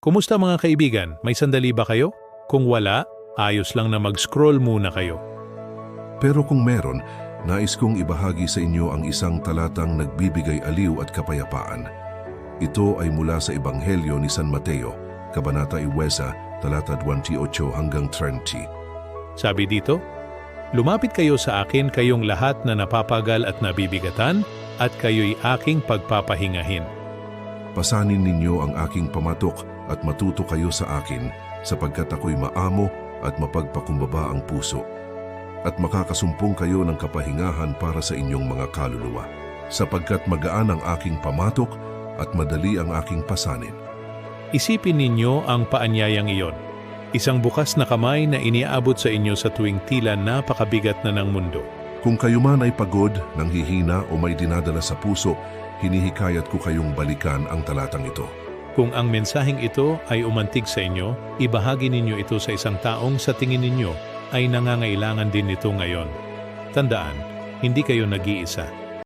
Kumusta mga kaibigan? May sandali ba kayo? Kung wala, ayos lang na mag-scroll muna kayo. Pero kung meron, nais kong ibahagi sa inyo ang isang talatang nagbibigay aliw at kapayapaan. Ito ay mula sa Ebanghelyo ni San Mateo, Kabanata 9, talata 28 hanggang 30. Sabi dito, "Lumapit kayo sa akin kayong lahat na napapagal at nabibigatan, at kayo'y aking pagpapahingahin." Pasanin ninyo ang aking pamatok at matuto kayo sa akin, sapagkat ako'y maamo at mapagpakumbaba ang puso. At makakasumpong kayo ng kapahingahan para sa inyong mga kaluluwa, sapagkat magaan ang aking pamatok at madali ang aking pasanin. Isipin ninyo ang paanyayang iyon. Isang bukas na kamay na iniabot sa inyo sa tuwing tila napakabigat na ng mundo. Kung kayo man ay pagod, nanghihina o may dinadala sa puso, hinihikayat ko kayong balikan ang talatang ito. Kung ang mensaheng ito ay umantig sa inyo, ibahagi ninyo ito sa isang taong sa tingin ninyo ay nangangailangan din nito ngayon. Tandaan, hindi kayo nag-iisa.